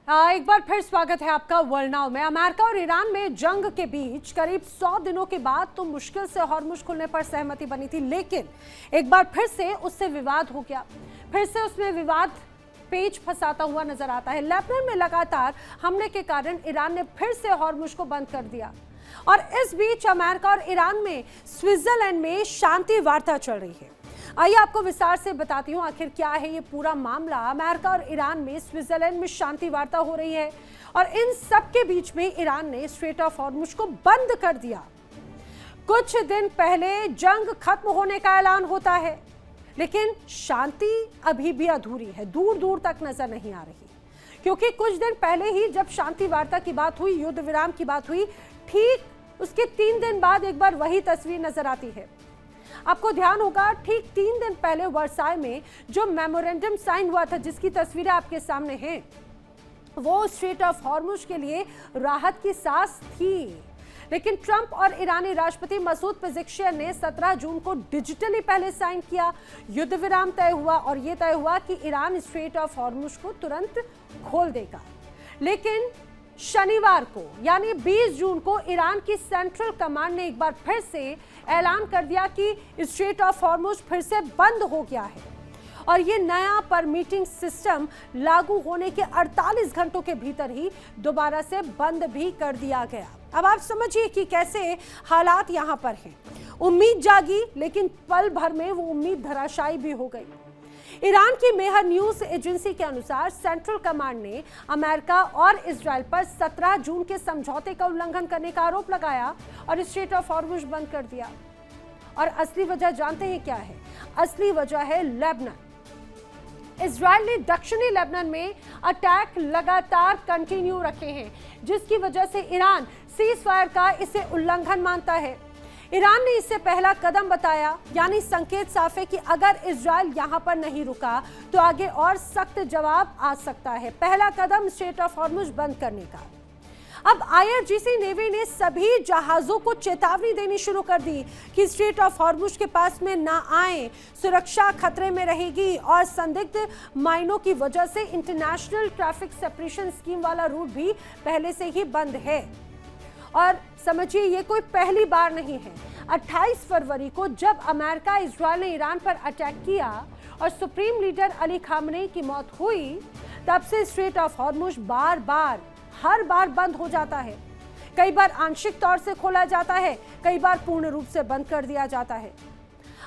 एक बार फिर स्वागत है आपका वर्ल्ड नाउ में। अमेरिका और ईरान में जंग के बीच करीब 100 दिनों के बाद तो मुश्किल से हॉर्मुज खुलने पर सहमति बनी थी, लेकिन एक बार फिर से उससे विवाद हो गया। फिर से उसमें विवाद पेच फंसाता हुआ नजर आता है। लेबनान में लगातार हमले के कारण ईरान ने फिर से हॉर्मुज को बंद कर दिया और इस बीच अमेरिका और ईरान में स्विट्जरलैंड में शांति वार्ता चल रही है। आइए आपको विस्तार से बताती हूँ आखिर क्या है ये पूरा मामला। अमेरिका और ईरान में स्विट्जरलैंड में शांति वार्ता हो रही है और इन सब के बीच में ईरान ने स्ट्रेट ऑफ हॉर्मुज को बंद कर दिया। कुछ दिन पहले जंग खत्म होने का ऐलान होता है, लेकिन शांति अभी भी अधूरी है, दूर दूर तक नजर नहीं आ रही। क्योंकि कुछ दिन पहले ही जब शांति वार्ता की बात हुई, युद्ध विराम की बात हुई, ठीक उसके 3 दिन बाद एक बार वही तस्वीर नजर आती है। आपको ध्यान होगा, ठीक 3 दिन पहले वर्साई में जो मेमोरेंडम साइन हुआ था, जिसकी तस्वीरें आपके सामने हैं, वो स्ट्रेट ऑफ हॉर्मुज के लिए राहत की सांस थी। लेकिन ट्रंप और ईरानी राष्ट्रपति मसूद पेज़ेश्कियान ने 17 जून को डिजिटली पहले साइन किया। युद्ध विराम तय हुआ और यह तय हुआ कि ईरान स्ट्रेट ऑफ हॉर्मुज को तुरंत खोल देगा। लेकिन शनिवार को यानी 20 जून को ईरान की सेंट्रल कमांड ने एक बार फिर से ऐलान कर दिया कि स्ट्रेट ऑफ हॉर्मुज फिर से बंद हो गया है और ये नया परमिटिंग सिस्टम लागू होने के 48 घंटों के भीतर ही दोबारा से बंद भी कर दिया गया। अब आप समझिए कि कैसे हालात यहां पर हैं। उम्मीद जागी, लेकिन पल भर में वो उम्मीद धराशायी भी हो गई। ईरान की मेहर न्यूज एजेंसी के अनुसार सेंट्रल कमांड ने अमेरिका और इजराइल पर 17 जून के समझौते का उल्लंघन करने का आरोप लगाया और स्ट्रेट ऑफ हॉर्मुज बंद कर दिया। और असली वजह जानते हैं क्या है? असली वजह है लेबनान। इजराइल ने दक्षिणी लेबनान में अटैक लगातार कंटिन्यू रखे हैं, जिसकी वजह से ईरान सीज फायर का इसे उल्लंघन मानता है। ईरान ने इसे पहला कदम बताया, यानी संकेत साफ है कि अगर इजराइल यहां पर नहीं रुका तो आगे और सख्त जवाब आ सकता है। पहला कदम स्ट्रेट ऑफ हॉर्मुज बंद करने का। अब आईआरजीसी नेवी ने सभी जहाजों को चेतावनी देनी शुरू कर दी कि स्ट्रेट ऑफ हॉर्मुज के पास में ना आए, सुरक्षा खतरे में रहेगी और संदिग्ध माइनों की वजह से इंटरनेशनल ट्रैफिक सेपरेशन स्कीम वाला रूट भी पहले से ही बंद है। और समझिए, ये कोई पहली बार नहीं है। 28 फरवरी को जब अमेरिका इजराइल ने ईरान पर अटैक किया और सुप्रीम लीडर अली खामनेई की मौत हुई, तब से स्ट्रेट ऑफ हॉर्मुज हर बार बंद हो जाता है। कई बार आंशिक तौर से खोला जाता है, कई बार पूर्ण रूप से बंद कर दिया जाता है।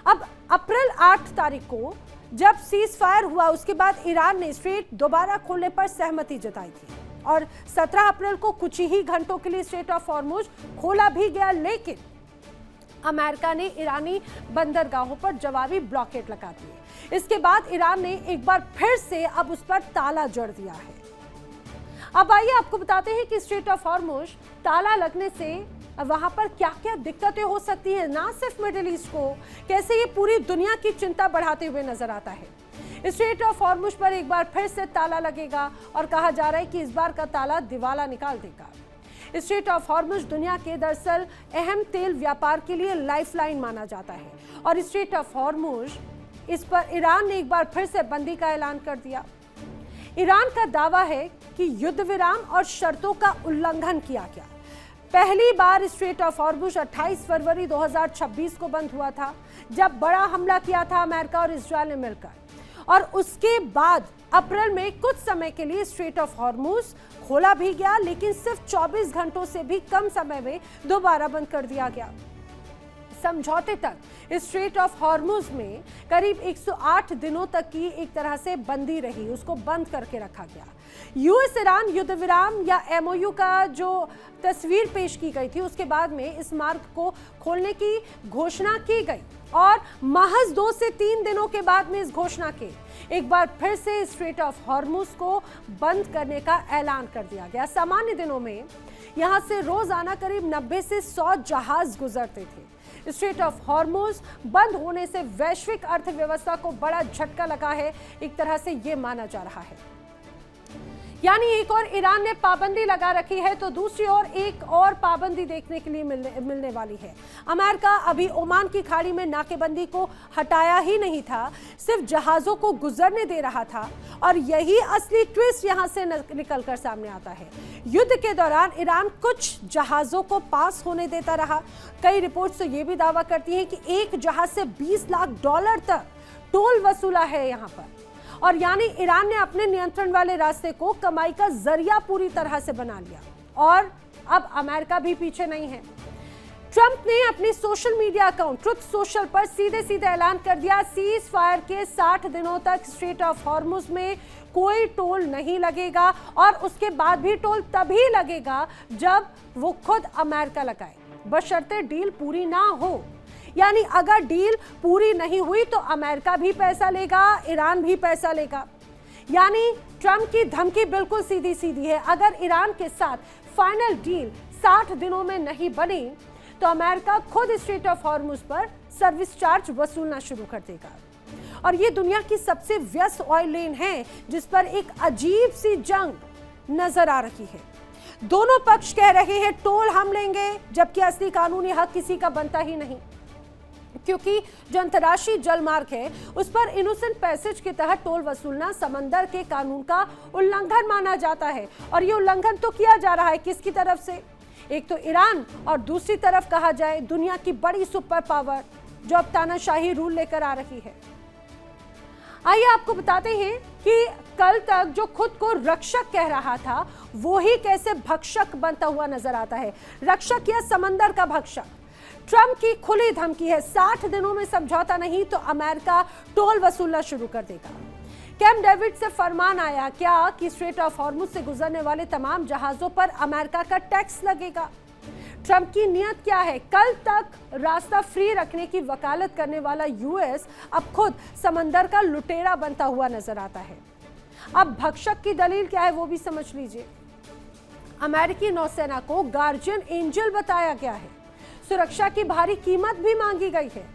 अब अप्रैल 8 तारीख को जब सीज फायर हुआ, उसके बाद ईरान ने स्ट्रेट दोबारा खोलने पर सहमति जताई थी और 17 अप्रैल को कुछ ही घंटों के लिए स्ट्रेट ऑफ हॉर्मुज खोला भी गया। लेकिन अमेरिका ने ईरानी बंदरगाहों पर जवाबी ब्लॉकेड लगा दिए। इसके बाद ईरान ने एक बार फिर से अब उस पर ताला जड़ दिया है। अब आइए आपको बताते हैं कि स्ट्रेट ऑफ हॉर्मुज ताला लगने से वहां पर क्या क्या दिक्कतें हो सकती हैं, ना सिर्फ मिडिल ईस्ट को, कैसे ये पूरी दुनिया की चिंता बढ़ाते हुए नजर आता है। स्ट्रेट ऑफ हॉर्मुज पर एक बार फिर से ताला लगेगा और कहा जा रहा है कि इस बार का ताला दिवाला निकाल देगा। स्ट्रेट ऑफ हॉर्मुज दुनिया के दरअसल अहम तेल व्यापार के लिए लाइफलाइन माना जाता है और स्ट्रेट ऑफ हॉर्मुज, इस पर ईरान ने एक बार फिर से बंदी का ऐलान कर दिया। ईरान का दावा है कि युद्ध विराम और शर्तों का उल्लंघन किया गया। पहली बार स्ट्रेट ऑफ हॉर्मुज 28 फरवरी 2026 को बंद हुआ था, जब बड़ा हमला किया था अमेरिका और इजराइल ने मिलकर, और उसके बाद अप्रैल में कुछ समय के लिए स्ट्रेट ऑफ हॉर्मुज खोला भी गया, लेकिन सिर्फ 24 घंटों से भी कम समय में दोबारा बंद कर दिया गया। समझौते तक स्ट्रेट ऑफ हॉर्मुज में करीब 108 दिनों तक की एक तरह से बंदी रही, उसको बंद करके रखा गया। यूएस ईरान युद्ध विराम या एमओयू का जो तस्वीर पेश की गई थी, उसके बाद में इस मार्ग को खोलने की घोषणा की गई और महज 2 से 3 दिनों के बाद में इस घोषणा के एक बार फिर से स्ट्रेट ऑफ हॉर्मुज को बंद करने का ऐलान कर दिया गया। सामान्य दिनों में यहां से रोजाना करीब 90 से 100 जहाज गुजरते थे। स्ट्रेट ऑफ हॉर्मुज बंद होने से वैश्विक अर्थव्यवस्था को बड़ा झटका लगा है, एक तरह से ये माना जा रहा है। यानी एक और ईरान ने पाबंदी लगा रखी है तो दूसरी ओर एक और पाबंदी देखने के लिए मिलने वाली है। अमेरिका अभी ओमान की खाड़ी में नाकेबंदी को हटाया ही नहीं था, सिर्फ जहाजों को गुजरने दे रहा था। और यही असली ट्विस्ट यहां से निकलकर सामने आता है। युद्ध के दौरान ईरान कुछ जहाजों को पास होने देता रहा। कई रिपोर्ट्स तो ये भी दावा करती हैं कि एक जहाज से $20 लाख तक टोल वसूला है यहां पर। और यानी ईरान ने अपने नियंत्रण वाले रास्ते को कमाई का जरिया पूरी तरह से बना लिया। और अब अमेरिका भी पीछे नहीं है। ट्रंप ने अपनी social media account truth social पर सीधे सीधे ऐलान कर दिया, सीज फायर के 60 दिनों तक स्ट्रेट ऑफ हॉर्मुज में कोई टोल नहीं लगेगा। और उसके बाद भी टोल तभी लगेगा जब वो खुद अमेरिका लगाए, बशर्ते डील पूरी ना हो। यानी अगर डील पूरी नहीं हुई तो अमेरिका भी पैसा लेगा, ईरान भी पैसा लेगा। यानी ट्रंप की धमकी बिल्कुल सीधी सीधी है। अगर ईरान के साथ फाइनल डील 60 दिनों में नहीं बनी तो अमेरिका खुद स्ट्रेट ऑफ हॉर्मुज पर सर्विस चार्ज वसूलना शुरू कर देगा। और ये दुनिया की सबसे व्यस्त ऑयल लेन है जिस पर एक अजीब सी जंग नजर आ रही है। दोनों पक्ष कह रहे हैं टोल हम लेंगे, जबकि असली कानूनी हक किसी का बनता ही नहीं, क्योंकि जो अंतर्राष्ट्रीय जल मार्ग है उस पर इनोसेंट पैसेज के तहत टोल वसूलना समंदर के कानून का उल्लंघन माना जाता है। और ये उल्लंघन तो किया जा रहा है किसकी तरफ से? एक तो ईरान और दूसरी तरफ कहा जाए दुनिया की बड़ी सुपर पावर जो अब तानाशाही रूल लेकर आ रही है। आइए आपको बताते हैं कि कल तक जो खुद को रक्षक कह रहा था वो ही कैसे भक्षक बनता हुआ नजर आता है। रक्षक या समंदर का भक्षक। ट्रंप की खुली धमकी है, 60 दिनों में समझौता नहीं तो अमेरिका टोल वसूलना शुरू कर देगा। कैंप डेविड से फरमान आया क्या कि स्ट्रेट ऑफ हॉर्मुज से गुजरने वाले तमाम जहाजों पर अमेरिका का टैक्स लगेगा। ट्रंप की नीयत क्या है? कल तक रास्ता फ्री रखने की वकालत करने वाला यूएस अब खुद समंदर का लुटेरा बनता हुआ नजर आता है। अब भक्षक की दलील क्या है वो भी समझ लीजिए। अमेरिकी नौसेना को गार्जियन एंजल बताया गया है, सुरक्षा की भारी कीमत भी मांगी गई है।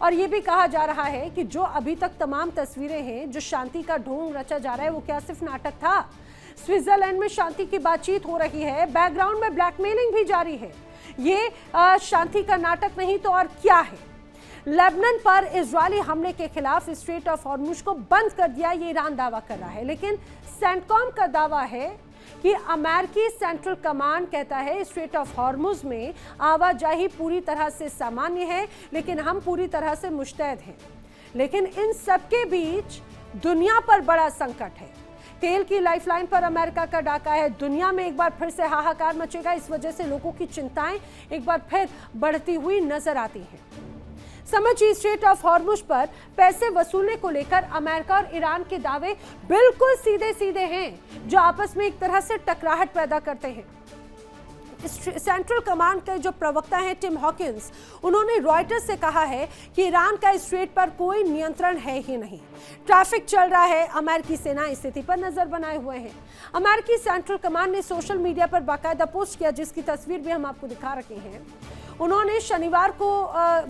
और यह भी कहा जा रहा है कि जो अभी तक तमाम तस्वीरें हैं जो शांति का ढोंग रचा जा रहा है वो क्या सिर्फ नाटक था? स्विट्जरलैंड में शांति की बातचीत हो रही है, बैकग्राउंड में ब्लैकमेलिंग भी जारी है। ये शांति का नाटक नहीं तो और क्या है? लेबनान पर इजरायली हमले के खिलाफ स्ट्रेट ऑफ हॉर्मुज को बंद कर दिया, ये ईरान दावा कर रहा है। लेकिन सेंटकॉम का दावा है कि अमेरिकी सेंट्रल कमांड कहता है स्ट्रेट ऑफ हॉर्मुज में आवाजाही पूरी तरह से सामान्य है, लेकिन हम पूरी तरह से मुस्तैद हैं। लेकिन इन सबके बीच दुनिया पर बड़ा संकट है। तेल की लाइफलाइन पर अमेरिका का डाका है। दुनिया में एक बार फिर से हाहाकार मचेगा। इस वजह से लोगों की चिंताएं एक बार फिर बढ़ती हुई नजर आती हैं। समझिए, स्ट्रेट ऑफ हॉर्मुज पर पैसे वसूलने को लेकर अमेरिका और ईरान के दावे बिल्कुल सीधे सीधे हैं जो आपस में एक तरह से टकराहट पैदा करते हैं। सेंट्रल कमांड के जो प्रवक्ता हैं टिम हॉकिंस, उन्होंने रॉयटर्स से कहा है कि ईरान का स्ट्रेट पर कोई नियंत्रण है ही नहीं, ट्रैफिक चल रहा है। अमेरिकी सेना स्थिति पर नजर बनाए हुए है। अमेरिकी सेंट्रल कमांड ने सोशल मीडिया पर बाकायदा पोस्ट किया जिसकी तस्वीर भी हम आपको दिखा रखे हैं। उन्होंने शनिवार को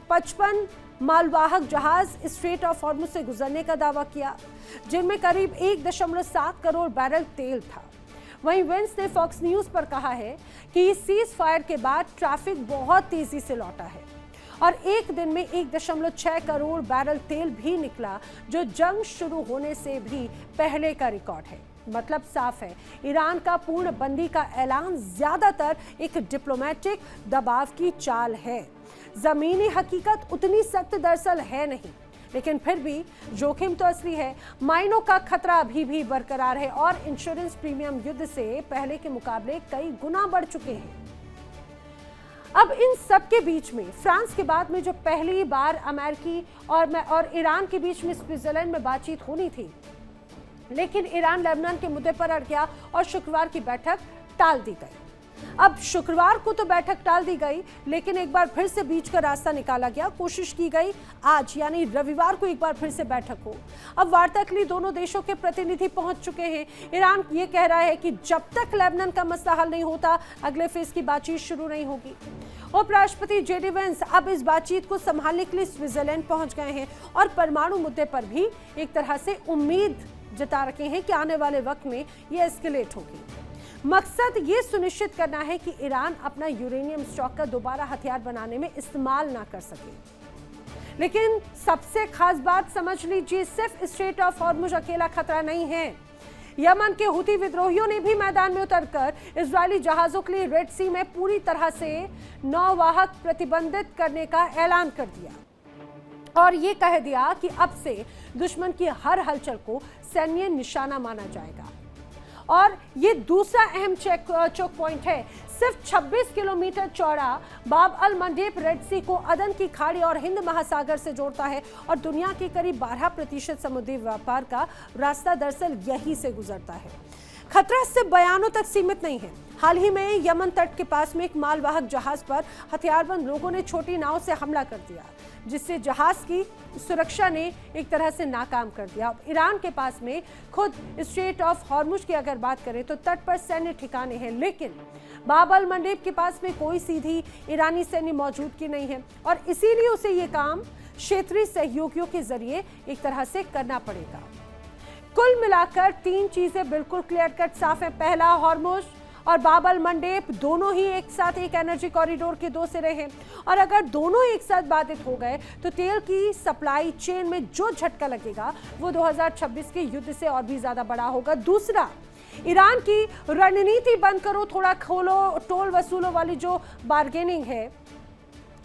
55 मालवाहक जहाज स्ट्रेट ऑफ हॉर्मुज से गुजरने का दावा किया जिनमें करीब 1.7 करोड़ बैरल तेल था। वहीं वेंस ने फॉक्स न्यूज पर कहा है कि सीज फायर के बाद ट्रैफिक बहुत तेजी से लौटा है और एक दिन में 1.6 करोड़ बैरल तेल भी निकला जो जंग शुरू होने से भी पहले का रिकॉर्ड है। मतलब साफ है, ईरान का पूर्ण बंदी का ऐलान ज्यादातर एक डिप्लोमेटिक दबाव की चाल है। जमीनी हकीकत उतनी सख्त दरअसल है नहीं, लेकिन फिर भी जोखिम तो असली है। माइनों का खतरा अभी भी बरकरार है और इंश्योरेंस प्रीमियम युद्ध से पहले के मुकाबले कई गुना बढ़ चुके हैं। अब इन सब के बीच में फ्रांस के बाद में जो पहली बार अमेरिकी और ईरान के बीच में स्विट्जरलैंड में बातचीत होनी थी, लेकिन ईरान लेबनान के मुद्दे पर अड़ गया और शुक्रवार की बैठक टाल दी गई। अब शुक्रवार को तो बैठक टाल दी गई, लेकिन एक बार फिर से बीच का रास्ता निकाला गया। कोशिश की गई आज यानी रविवार को एक बार फिर से बैठक हो। अब वार्ता के लिए दोनों देशों के प्रतिनिधि पहुंच चुके हैं। ईरान ये कह रहा है कि जब तक लेबनान का मसला हल नहीं होता अगले फेज की बातचीत शुरू नहीं होगी। उपराष्ट्रपति जेडी वेंस अब इस बातचीत को संभालने के लिए स्विट्जरलैंड पहुंच गए हैं और परमाणु मुद्दे पर भी एक तरह से उम्मीद जता रखे हैं कि आने वाले वक्त में ये एस्केलेट होगी। मकसद ये सुनिश्चित करना है कि ईरान अपना यूरेनियम स्टॉक का दोबारा हथियार बनाने में इस्तेमाल ना कर सके। लेकिन सबसे खास बात समझ लीजिए, सिर्फ स्ट्रेट ऑफ हॉर्मुज अकेला खतरा नहीं है। यमन के हुती विद्रोहियों ने भी मैदान में उतरकर इजरायली जहाजों के लिए रेड सी में पूरी तरह से नौवाहक प्रतिबंधित करने का ऐलान कर दिया और ये कह दिया कि अब से दुश्मन की हर हलचल को सैन्य निशाना माना जाएगा। और ये दूसरा अहम चोक पॉइंट है। सिर्फ 26 किलोमीटर चौड़ा बाब अल मंडेब रेड सी को अदन की खाड़ी और हिंद महासागर से जोड़ता है और दुनिया के करीब 12% समुद्री व्यापार का रास्ता दरअसल यहीं से गुजरता है। खतरा सिर्फ बयानों तक सीमित नहीं है। हाल ही में यमन तट के पास में एक मालवाहक जहाज पर हथियारबंद लोगों ने छोटी नाव से हमला कर दिया, जिससे जहाज की सुरक्षा ने एक तरह से नाकाम कर दिया। ईरान के पास में खुद स्ट्रेट ऑफ हॉर्मुज की अगर बात करें तो तट पर सैन्य ठिकाने हैं, लेकिन बाब अल मंडेब के पास में कोई सीधी ईरानी सैन्य मौजूदगी नहीं है और इसीलिए उसे ये काम क्षेत्रीय सहयोगियों के जरिए एक तरह से करना पड़ेगा। कुल मिलाकर 3 चीजें बिल्कुल क्लियर कट साफ है। पहला, हॉर्मुज और बाब अल मंडेब दोनों ही एक साथ एक एनर्जी कॉरिडोर के 2 सिरे हैं और अगर दोनों एक साथ बाधित हो गए तो तेल की सप्लाई चेन में जो झटका लगेगा वो 2026 के युद्ध से और भी ज्यादा बड़ा होगा। दूसरा, ईरान की रणनीति बंद करो थोड़ा खोलो टोल वसूलों वाली जो बार्गेनिंग है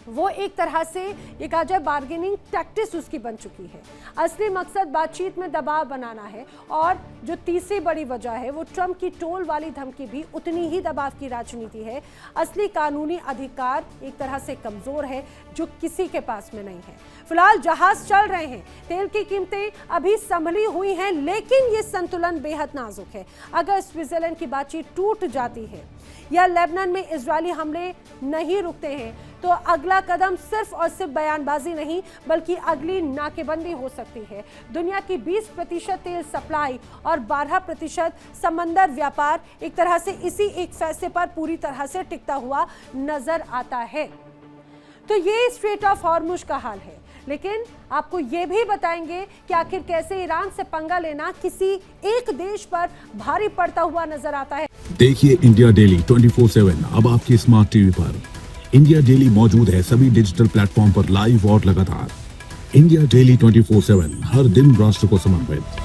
वो एक तरह से ये कहा जाए बार्गेनिंग टैक्टिस उसकी बन चुकी है। असली मकसद बातचीत में दबाव बनाना है और जो तीसरी बड़ी वजह है वो ट्रंप की टोल वाली धमकी भी उतनी ही दबाव की राजनीति है। असली कानूनी अधिकार एक तरह से कमजोर है जो किसी के पास में नहीं है। फिलहाल जहाज चल रहे हैं, तेल की कीमतें अभी संभली हुई हैं, लेकिन ये संतुलन बेहद नाजुक है। अगर स्विट्जरलैंड की बातचीत टूट जाती है या लेबनान में इजरायली हमले नहीं रुकते हैं तो अगला कदम सिर्फ और सिर्फ बयानबाजी नहीं बल्कि अगली नाकेबंदी हो सकती है। दुनिया की 20% तेल सप्लाई और 12% समंदर व्यापार एक तरह से इसी एक फैसले पर पूरी तरह से टिकता हुआ नजर आता है। तो ये स्ट्रेट ऑफ हॉर्मुज का हाल है, लेकिन आपको ये भी बताएंगे कि आखिर कैसे ईरान से पंगा लेना किसी एक देश पर भारी पड़ता हुआ नजर आता है। देखिए इंडिया डेली 24/7 अब आपकी स्मार्ट टीवी पर। इंडिया डेली मौजूद है सभी डिजिटल प्लेटफॉर्म पर लाइव और लगातार। इंडिया डेली 24/7 हर दिन राष्ट्र को समर्पित।